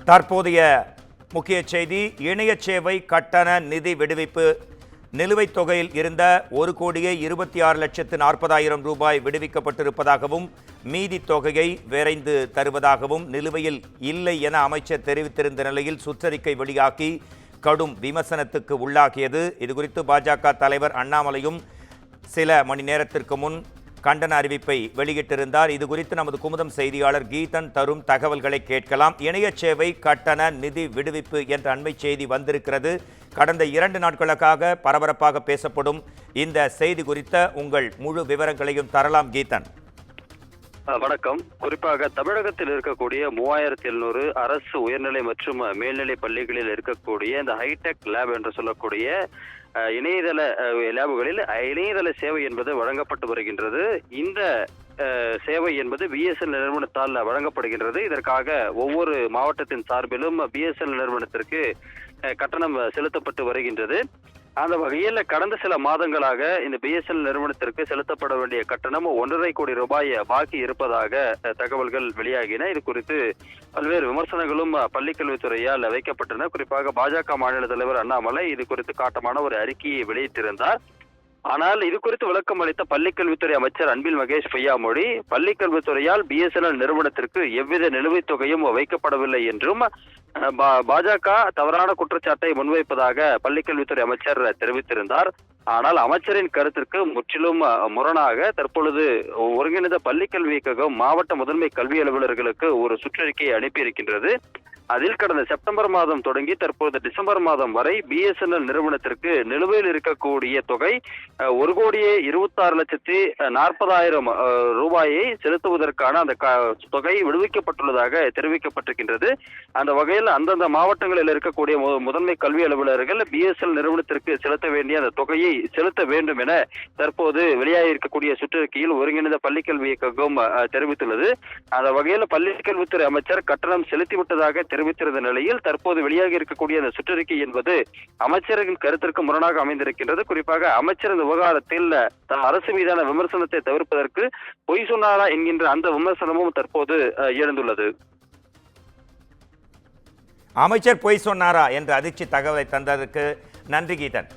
தற்போதைய முக்கிய செய்தி, இணைய சேவை கட்டண நிதி விடுவிப்பு. நிலுவைத் தொகையில் இருந்த 1,26,40,000 ரூபாய் விடுவிக்கப்பட்டிருப்பதாகவும் மீதி தொகையை விரைந்து தருவதாகவும் நிலுவையில் இல்லை என அமைச்சர் தெரிவித்திருந்த நிலையில் சுற்றறிக்கை வெளியாகி கடும் விமர்சனத்துக்கு உள்ளாகியது. இதுகுறித்து பாஜக தலைவர் அண்ணாமலையும் சில மணி நேரத்திற்கு முன் கண்டன அறிவிப்பை வெளியிட்டிருந்தார். இது குறித்து நமது குமுதம் செய்தியாளர் கீதன் தரும் தகவல்களை கேட்கலாம். இணைய சேவை கட்டண நிதி விடுவிப்பு என்ற அண்மை செய்தி வந்திருக்கிறது. கடந்த 2 நாட்களுக்காக பரபரப்பாக பேசப்படும் இந்த செய்தி குறித்த உங்கள் முழு விவரங்களையும் தரலாம் கீதன். வணக்கம். குறிப்பாக தமிழகத்தில் இருக்கக்கூடிய 3700 அரசு உயர்நிலை மற்றும் மேல்நிலை பள்ளிகளில் இருக்கக்கூடிய இந்த ஹைடெக் லேப் என்று சொல்லக்கூடிய இணையதள லேபுகளில் இணையதள சேவை என்பது வழங்கப்பட்டு வருகின்றது. இந்த சேவை என்பது பிஎஸ்என்எல் நிறுவனத்தால் வழங்கப்படுகின்றது. இதற்காக ஒவ்வொரு மாவட்டத்தின் சார்பிலும் பிஎஸ்என்எல் நிறுவனத்திற்கு கட்டணம் செலுத்தப்பட்டு வருகின்றது. அந்த வகையில் கடந்த சில மாதங்களாக இந்த பிஎஸ்என்எல் நிறுவனத்திற்கு செலுத்தப்பட வேண்டிய கட்டணம் 1.5 கோடி ரூபாய் பாக்கி இருப்பதாக தகவல்கள் வெளியாகின. இது குறித்து பல்வேறு விமர்சனங்களும் பள்ளிக்கல்வித்துறையால் வைக்கப்பட்டன. குறிப்பாக பாஜக மாநில தலைவர் அண்ணாமலை இது குறித்து காட்டமான ஒரு அறிக்கையை வெளியிட்டிருந்தார். ஆனால் இது குறித்து விளக்கம் அளித்த பள்ளிக்கல்வித்துறை அமைச்சர் அன்பில் மகேஷ் பொய்யாமொழி, பள்ளிக்கல்வித்துறையால் பிஎஸ்என்எல் நிறுவனத்திற்கு எவ்வித நிலுவைத் தொகையும் வைக்கப்படவில்லை என்றும் பாஜக தவறான குற்றச்சாட்டை முன்வைப்பதாக பள்ளிக்கல்வித்துறை அமைச்சர் தெரிவித்திருந்தார். ஆனால் அமைச்சரின் கருத்திற்கு முற்றிலும் முரணாக தற்பொழுது ஒருங்கிணைந்த பள்ளிக்கல்வி இயக்ககம் மாவட்ட முதன்மை கல்வி அலுவலர்களுக்கு ஒரு சுற்றறிக்கையை அனுப்பியிருக்கின்றது. அதில் கடந்த செப்டம்பர் மாதம் தொடங்கி தற்போது டிசம்பர் மாதம் வரை பிஎஸ்என்எல் நிறுவனத்திற்கு நிலுவையில் இருக்கக்கூடிய தொகை 1,26,40,000 ரூபாயை செலுத்துவதற்கான அந்த தொகை விடுவிக்கப்பட்டுள்ளதாக தெரிவிக்கப்பட்டிருக்கின்றது. அந்த வகையில் அந்தந்த மாவட்டங்களில் இருக்கக்கூடிய முதன்மை கல்வி அலுவலர்கள் பிஎஸ்என்எல் நிறுவனத்திற்கு செலுத்த வேண்டிய அந்த தொகையை செலுத்த வேண்டும் என தற்போது வெளியாகி இருக்கக்கூடிய சுற்றறிக்கையில் ஒருங்கிணைந்த பள்ளிக்கல்வி இயக்ககம் தெரிவித்துள்ளது. அந்த வகையில் பள்ளிக்கல்வித்துறை அமைச்சர் கட்டணம் செலுத்திவிட்டதாக தெரிவித்திருந்த நிலையில் தற்போது வெளியாகி இருக்கக்கூடிய அந்த சுற்றறிக்கை என்பது அமைச்சரின் கருத்திற்கு முரணாக அமைந்திருக்கின்றது. குறிப்பாக அமைச்சர் இந்த விவகாரத்தில் அரசு மீதான விமர்சனத்தை தவிர்ப்பதற்கு பொய் சொன்னாரா என்கின்ற அந்த விமர்சனமும் தற்போது எழுந்துள்ளது. அமைச்சர் பொய் சொன்னாரா என்ற அதிர்ச்சி தகவலை தந்ததற்கு நன்றி கீதன்.